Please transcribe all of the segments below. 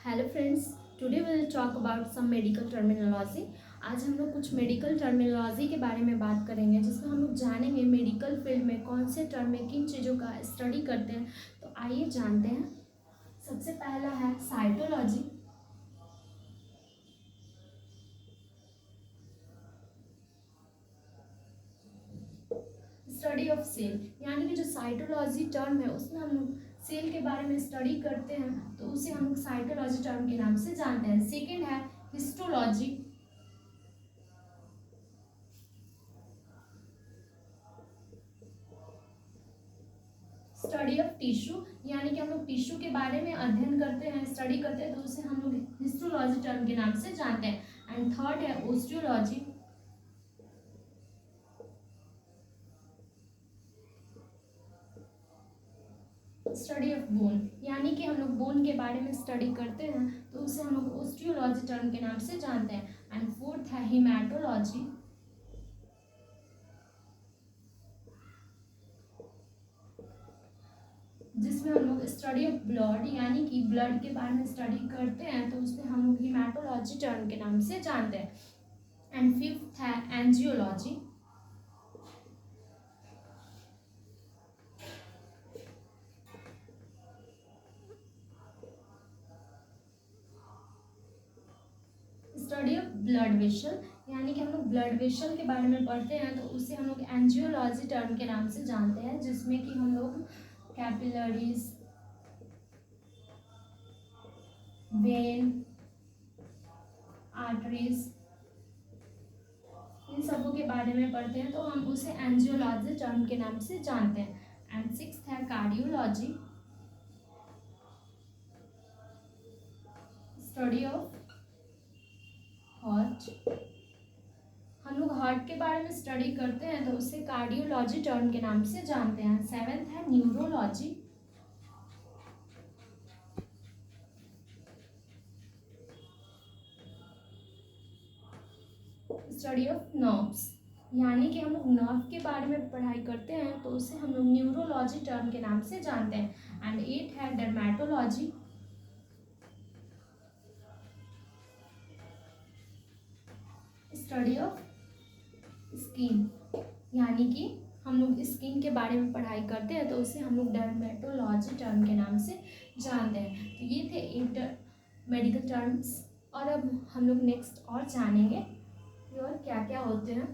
Hello friends, today we will talk about some medical terminology. आज हम लोग कुछ मेडिकल टर्मिनोलॉजी के बारे में बात करेंगे, जिसमें हम लोग जानेंगे मेडिकल फील्ड में कौन से टर्म में किन चीज़ों का स्टडी करते हैं। तो आइए जानते हैं। सबसे पहला है साइटोलॉजी। स्टडी ऑफ सेल, यानी कि जो साइटोलॉजी टर्म है उसमें हम लोग सेल के बारे में स्टडी करते हैं, तो उसे हम लोग साइटोलॉजी टर्म के नाम से जानते हैं। सेकेंड है हिस्टोलॉजी। स्टडी ऑफ टिश्यू, यानी कि हम लोग टिश्यू के बारे में अध्ययन करते हैं, स्टडी करते हैं, तो उसे हम लोग हिस्टोलॉजी टर्म के नाम से जानते हैं। एंड थर्ड है ओस्टियोलॉजी। स्टडी ऑफ बोन, यानी कि हम लोग बोन के बारे में स्टडी करते हैं, तो उसे हम लोग ओस्टियोलॉजी टर्म के नाम से जानते हैं। एंड फोर्थ है हिमेटोलॉजी। जिसमें हम लोग स्टडी ऑफ ब्लड, यानी कि ब्लड के बारे में स्टडी करते हैं, तो उसमें हम लोग हिमेटोलॉजी टर्म के नाम से जानते हैं। एंड फिफ्थ है angiology. Study of blood vessel, यानी कि हम लोग ब्लड वेसल के बारे में पढ़ते हैं, तो उसे हम लोग एंजियोलॉजी टर्म के नाम से जानते हैं, जिसमें कि हम लोग कैपिलरीज, वेन, आर्टरीज, इन सबों के बारे में पढ़ते हैं, तो हम उसे एंजियोलॉजी टर्म के नाम से जानते हैं। एंड सिक्स्थ है कार्डियोलॉजी। स्टडी ऑफ हार्ट, हम लोग हार्ट के बारे में स्टडी करते हैं, तो उसे कार्डियोलॉजी टर्म के नाम से जानते हैं। सेवेंथ है न्यूरोलॉजी। स्टडी ऑफ नर्व्स, यानी कि हम लोग नर्व के बारे में पढ़ाई करते हैं, तो उसे हम लोग न्यूरोलॉजी टर्म के नाम से जानते हैं। एंड एट है डर्मेटोलॉजी। स्टडी ऑफ स्किन, यानी कि हम लोग स्किन के बारे में पढ़ाई करते हैं, तो उसे हम लोग डर्मेटोलॉजी टर्म के नाम से जानते हैं। तो ये थे 8 मेडिकल टर्म्स, और अब हम लोग नेक्स्ट और जानेंगे कि और क्या क्या होते हैं।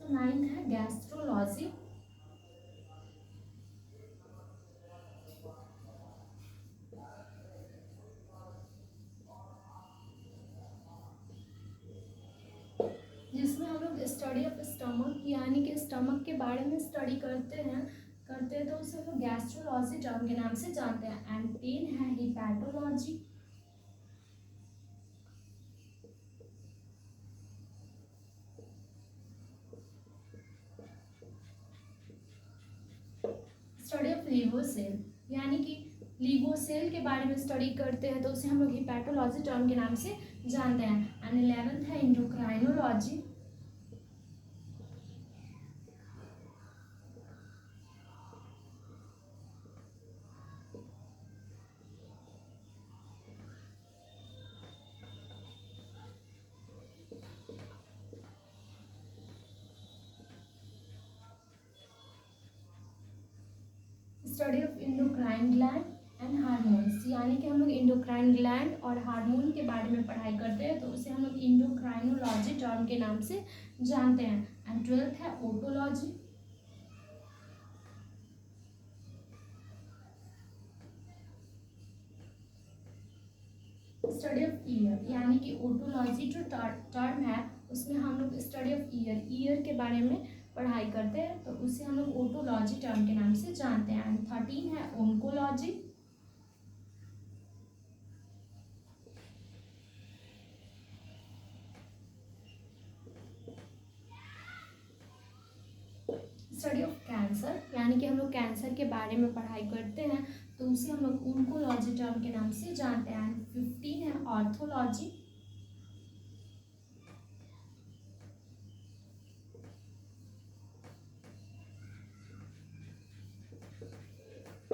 तो 9th है गैस्ट्रोलॉजी। स्टडी ऑफ स्टमक यानी कि स्टमक के बारे में स्टडी करते हैं तो उसे हम लोग गैस्ट्रोलॉजी टर्म के नाम से जानते हैं। एंड 10 है hepatology. Study of liver cell यानी कि लिवर सेल के बारे में स्टडी करते हैं तो उसे हम लोग हिपैटोलॉजी टर्म के नाम से जानते हैं। एंड 11th है endocrinology. Study of endocrine gland and hormones यानी कि हम लोग एंडोक्राइन ग्लैंड और हार्मोन के बारे में पढ़ाई करते हैं तो उसे हम लोग एंडोक्राइनोलॉजी टर्म के नाम से जानते हैं। एंड 12th है ओटोलॉजी। स्टडी ऑफ ईयर यानी कि ओटोलॉजी जो टर्म है उसमें हम लोग स्टडी ऑफ ईयर के बारे में पढ़ाई करते हैं तो उसे हम लोग ओटोलॉजी टर्म के नाम से जानते हैं। एंड 13 है ओंकोलॉजी। स्टडी ऑफ कैंसर यानी कि हम लोग कैंसर के बारे में पढ़ाई करते हैं तो उसे हम लोग ओंकोलॉजी टर्म के नाम से जानते हैं। एंड 15 है ऑर्थोलॉजी।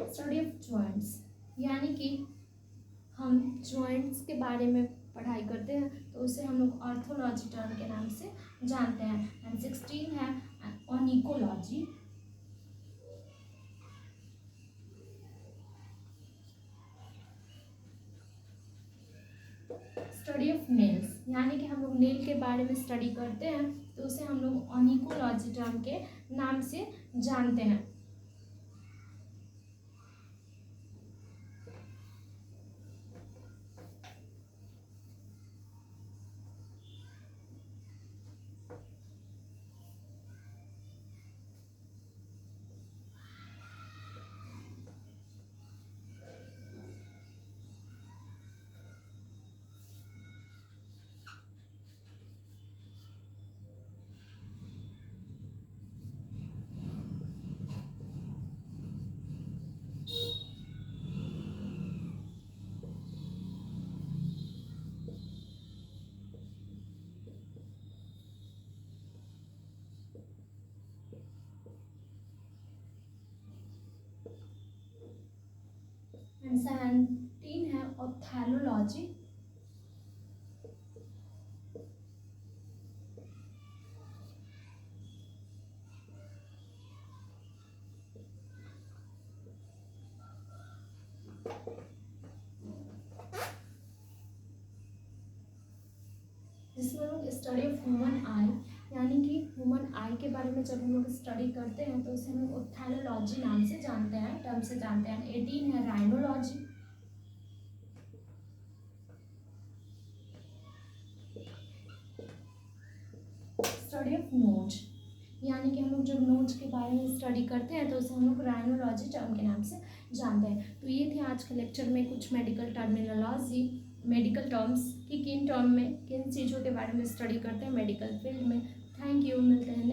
स्टडी ऑफ जॉइंट्स यानी कि हम जॉइंट्स के बारे में पढ़ाई करते हैं तो उसे हम लोग ऑर्थोलॉजी टर्म के नाम से जानते हैं। एंड 16 है ऑनिकोलॉजी। स्टडी ऑफ नेल्स यानी कि हम लोग नेल के बारे में स्टडी करते हैं तो उसे हम लोग ऑनिकोलॉजी टर्म के नाम से जानते हैं। एंड 17 है ऑप्थेल्मोलॉजी। जिसमें हम लोग स्टडी ऑफ ह्यूमन आई यानी कि ह्यूमन आई के बारे में जब हम लोग स्टडी करते हैं तो उसे हम लोग ऑप्थेल्मोलॉजी नाम से जानते हैं, टर्म से जानते हैं। 18 है राइनोलॉजी। स्टडी ऑफ नोज यानी कि हम लोग जब नोज के बारे में स्टडी करते हैं तो उसे हम लोग राइनोलॉजी टर्म के नाम से जानते हैं। तो ये थे आज के लेक्चर में कुछ मेडिकल टर्मिनोलॉजी, मेडिकल टर्म्स कि किन टर्म में किन चीज़ों के बारे में स्टडी करते हैं मेडिकल फील्ड में। थैंक यू, मिलते हैं।